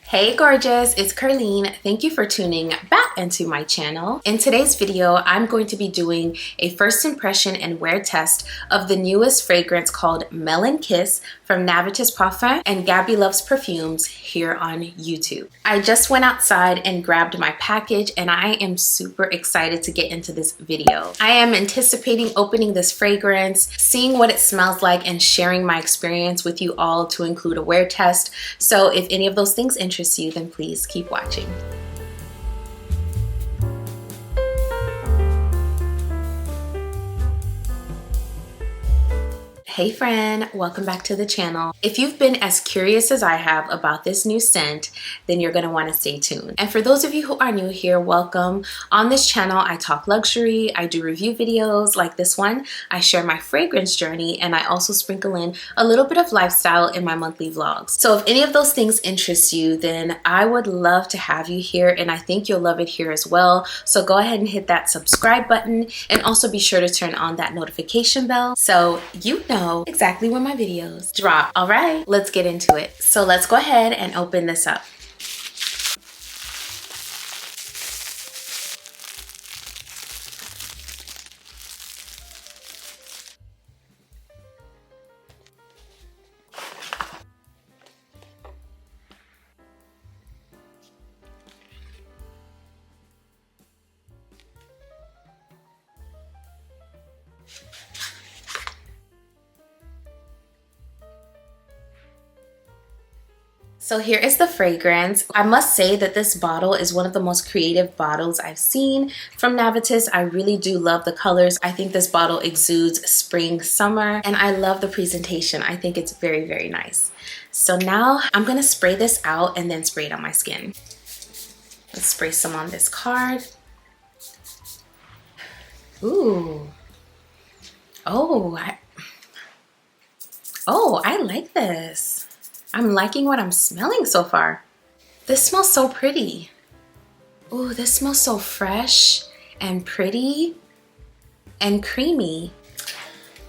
Hey gorgeous, it's Ker-leen. Thank you for tuning back into my channel. In today's video, I'm going to be doing a first impression and wear test of the newest fragrance called Melon Kiss from NAVITUS Parfums and Gabby Loves Perfumes here on YouTube. I just went outside and grabbed my package and I am super excited to get into this video. I am anticipating opening this fragrance, seeing what it smells like, and sharing my experience with you all to include a wear test. So if any of those things interest you, then please keep watching. Hey friend, welcome back to the channel. If you've been as curious as I have about this new scent, then you're gonna wanna stay tuned. And for those of you who are new here, welcome. On this channel, I talk luxury, I do review videos like this one, I share my fragrance journey, and I also sprinkle in a little bit of lifestyle in my monthly vlogs. So if any of those things interest you, then I would love to have you here, and I think you'll love it here as well. So go ahead and hit that subscribe button, and also be sure to turn on that notification bell so you know exactly when my videos drop. All right, let's get into it. So let's go ahead and open this up. So here is the fragrance. I must say that this bottle is one of the most creative bottles I've seen from NAVITUS. I really do love the colors. I think this bottle exudes spring, summer, and I love the presentation. I think it's very, very nice. So now I'm gonna spray this out and then spray it on my skin. Let's spray some on this card. Ooh. Oh, I like this. I'm liking what I'm smelling so far. This smells so pretty. Ooh, this smells so fresh and pretty and creamy.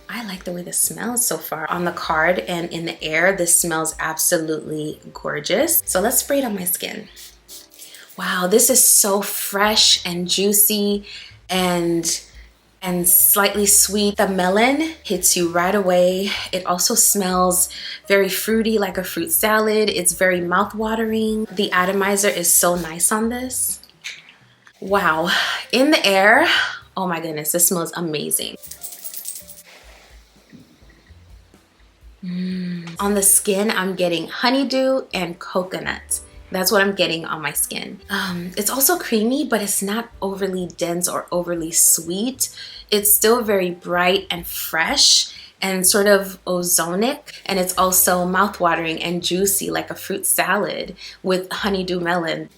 I like the way this smells so far. On the card and in the air, this smells absolutely gorgeous. So let's spray it on my skin. Wow, this is so fresh and juicy and slightly sweet. The melon hits you right away. It also smells very fruity, like a fruit salad. It's very mouth-watering. The atomizer is so nice on this. Wow, in the air, oh my goodness, this smells amazing. On the skin, I'm getting honeydew and coconut. That's what I'm getting on my skin. It's also creamy, but it's not overly dense or overly sweet. It's still very bright and fresh and sort of ozonic. And it's also mouth-watering and juicy like a fruit salad with honeydew melon.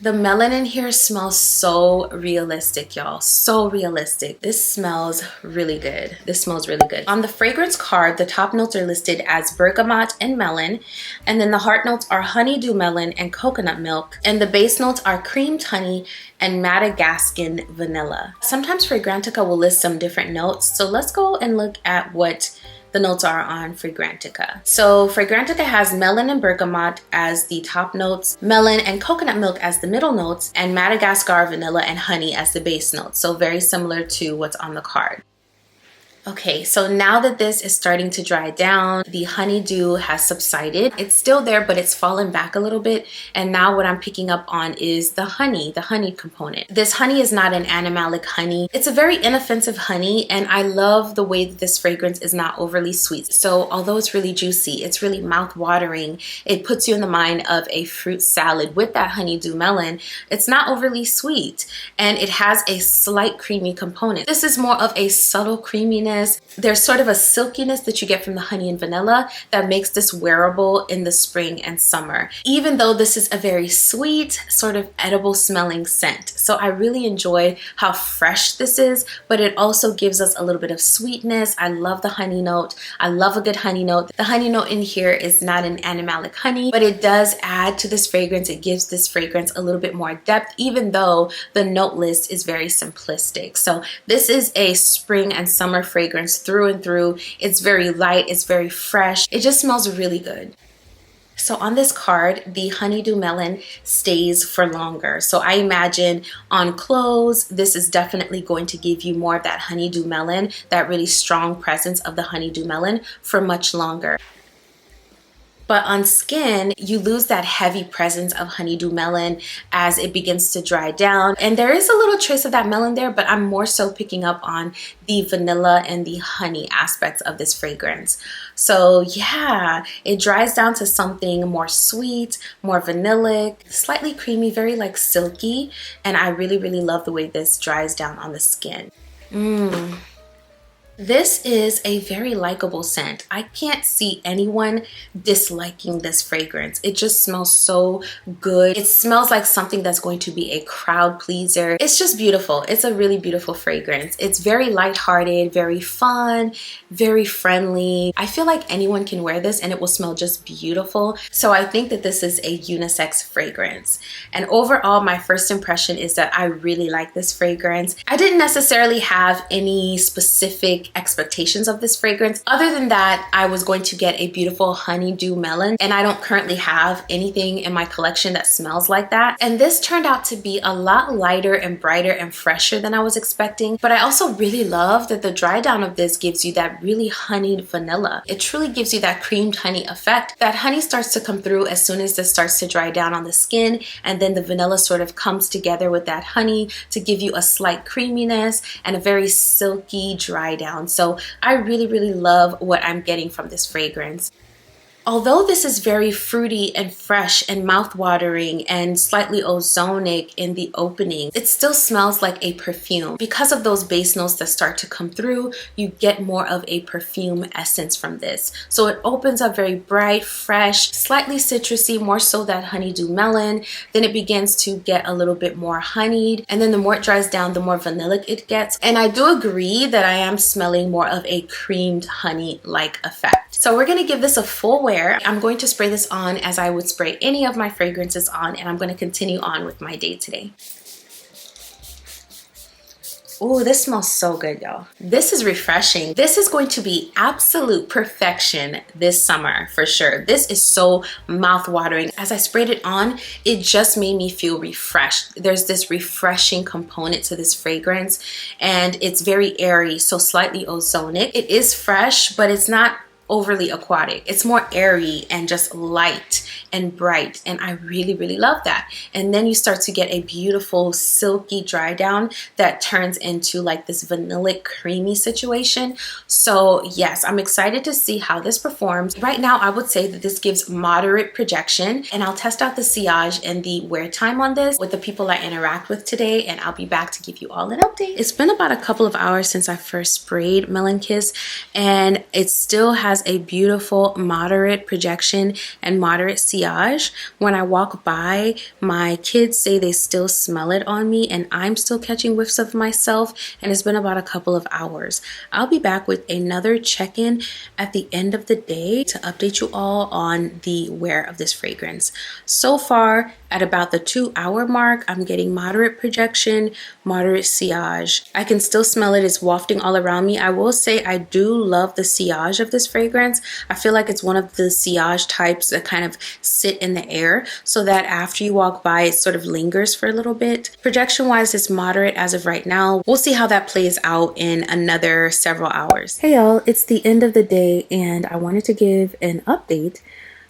The melon in here smells so realistic, y'all. So realistic. This smells really good. This smells really good. On the fragrance card, the top notes are listed as bergamot and melon. And then the heart notes are honeydew melon and coconut milk. And the base notes are creamed honey and Madagascan vanilla. Sometimes Fragrantica will list some different notes. So let's go and look at what the notes are on Fragrantica. So Fragrantica has melon and bergamot as the top notes, melon and coconut milk as the middle notes, and Madagascar vanilla and honey as the base notes. So very similar to what's on the card. Okay, so now that this is starting to dry down, the honeydew has subsided. It's still there, but it's fallen back a little bit. And now what I'm picking up on is the honey component. This honey is not an animalic honey. It's a very inoffensive honey, and I love the way that this fragrance is not overly sweet. So although it's really juicy, it's really mouth-watering. It puts you in the mind of a fruit salad with that honeydew melon. It's not overly sweet, and it has a slight creamy component. This is more of a subtle creaminess. There's sort of a silkiness that you get from the honey and vanilla that makes this wearable in the spring and summer, even though this is a very sweet, sort of edible smelling scent. So I really enjoy how fresh this is, but it also gives us a little bit of sweetness. I love the honey note. I love a good honey note. The honey note in here is not an animalic honey, but it does add to this fragrance. It gives this fragrance a little bit more depth, even though the note list is very simplistic. So this is a spring and summer fragrance through and through. It's very light, it's very fresh. It just smells really good. So on this card, the honeydew melon stays for longer. So I imagine on clothes, this is definitely going to give you more of that honeydew melon, that really strong presence of the honeydew melon for much longer. But on skin, you lose that heavy presence of honeydew melon as it begins to dry down. And there is a little trace of that melon there, but I'm more so picking up on the vanilla and the honey aspects of this fragrance. So yeah, it dries down to something more sweet, more vanillic, slightly creamy, very like silky. And I really, really love the way this dries down on the skin. This is a very likable scent. I can't see anyone disliking this fragrance. It just smells so good. It smells like something that's going to be a crowd pleaser. It's just beautiful. It's a really beautiful fragrance. It's very lighthearted, very fun, very friendly. I feel like anyone can wear this and it will smell just beautiful. So I think that this is a unisex fragrance. And overall, my first impression is that I really like this fragrance. I didn't necessarily have any specific expectations of this fragrance. Other than that, I was going to get a beautiful honeydew melon, and I don't currently have anything in my collection that smells like that. And this turned out to be a lot lighter and brighter and fresher than I was expecting. But I also really love that the dry down of this gives you that really honeyed vanilla. It truly gives you that creamed honey effect. That honey starts to come through as soon as this starts to dry down on the skin, and then the vanilla sort of comes together with that honey to give you a slight creaminess and a very silky dry down. So I really, really love what I'm getting from this fragrance. Although this is very fruity and fresh and mouth-watering and slightly ozonic in the opening, it still smells like a perfume. Because of those base notes that start to come through, you get more of a perfume essence from this. So it opens up very bright, fresh, slightly citrusy, more so that honeydew melon. Then it begins to get a little bit more honeyed. And then the more it dries down, the more vanillic it gets. And I do agree that I am smelling more of a creamed honey-like effect. So we're gonna give this a full wear. I'm going to spray this on as I would spray any of my fragrances on, and I'm going to continue on with my day today. Oh, this smells so good, y'all. This is refreshing. This is going to be absolute perfection this summer for sure. This is so mouth-watering. As I sprayed it on, it just made me feel refreshed. There's this refreshing component to this fragrance, and it's very airy, so slightly ozonic. It is fresh, but it's not overly aquatic. It's more airy and just light and bright, and I really, really love that. And then you start to get a beautiful silky dry down that turns into like this vanillic creamy situation. So yes, I'm excited to see how this performs. Right now I would say that this gives moderate projection, and I'll test out the sillage and the wear time on this with the people I interact with today, and I'll be back to give you all an update. It's been about a couple of hours since I first sprayed Melon Kiss, and it still has a beautiful moderate projection and moderate sillage. When I walk by, my kids say they still smell it on me, and I'm still catching whiffs of myself, and it's been about a couple of hours. I'll be back with another check-in at the end of the day to update you all on the wear of this fragrance. So far, at about the 2-hour mark, I'm getting moderate projection, moderate sillage. I can still smell it. It's wafting all around me. I will say I do love the sillage of this fragrance. I feel like it's one of the sillage types that kind of sit in the air so that after you walk by, it sort of lingers for a little bit. Projection-wise, it's moderate as of right now. We'll see how that plays out in another several hours. Hey y'all, it's the end of the day, and I wanted to give an update.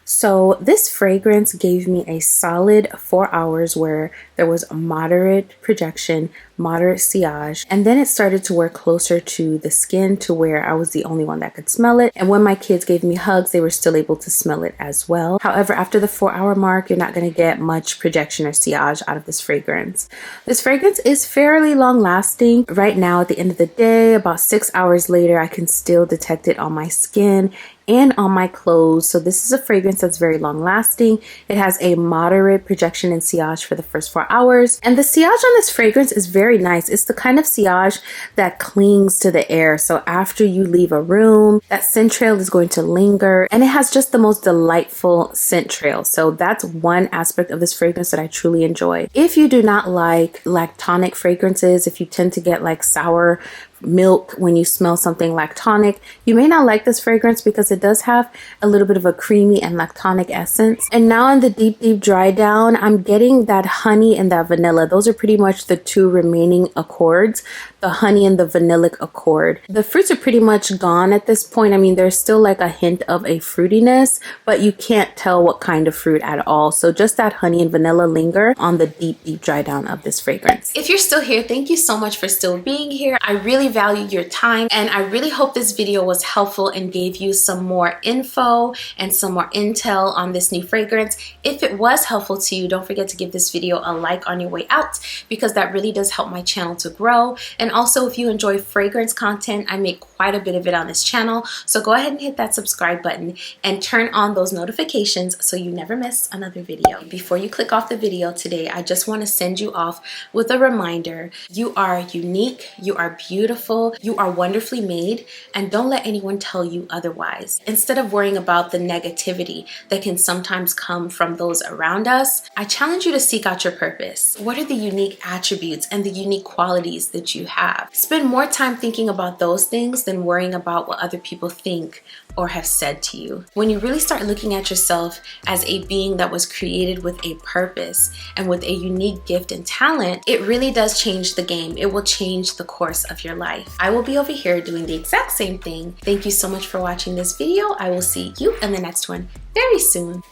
So this fragrance gave me a solid 4 hours where there was a moderate projection, moderate sillage, and then it started to wear closer to the skin to where I was the only one that could smell it. And when my kids gave me hugs, they were still able to smell it as well. However, after the 4-hour mark, you're not going to get much projection or sillage out of this fragrance. This fragrance is fairly long lasting. Right now, at the end of the day, about 6 hours later, I can still detect it on my skin and on my clothes. So this is a fragrance that's very long lasting. It has a moderate projection and sillage for the first 4 hours. And the sillage on this fragrance is very nice. It's the kind of sillage that clings to the air. So after you leave a room, that scent trail is going to linger, and it has just the most delightful scent trail. So that's one aspect of this fragrance that I truly enjoy. If you do not like lactonic fragrances, if you tend to get like sour milk when you smell something lactonic. You may not like this fragrance because it does have a little bit of a creamy and lactonic essence. And now in the deep dry down, I'm getting that honey and that vanilla. Those are pretty much the two remaining accords, the honey and the vanillic accord. The fruits are pretty much gone at this point. I mean, there's still like a hint of a fruitiness, but you can't tell what kind of fruit at all. So just that honey and vanilla linger on the deep dry down of this fragrance. If you're still here, thank you so much for still being here. I really value your time, and I really hope this video was helpful and gave you some more info and some more intel on this new fragrance. If it was helpful to you, don't forget to give this video a like on your way out, because that really does help my channel to grow. And also, if you enjoy fragrance content, I make quite a bit of it on this channel, so go ahead and hit that subscribe button and turn on those notifications so you never miss another video. Before you click off the video today, I just want to send you off with a reminder. You are unique, you are beautiful, you are wonderfully made, and don't let anyone tell you otherwise. Instead of worrying about the negativity that can sometimes come from those around us, I challenge you to seek out your purpose. What are the unique attributes and the unique qualities that you have? Spend more time thinking about those things than worrying about what other people think or have said to you. When you really start looking at yourself as a being that was created with a purpose and with a unique gift and talent, it really does change the game. It will change the course of your life. I will be over here doing the exact same thing. Thank you so much for watching this video. I will see you in the next one very soon.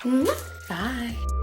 Bye.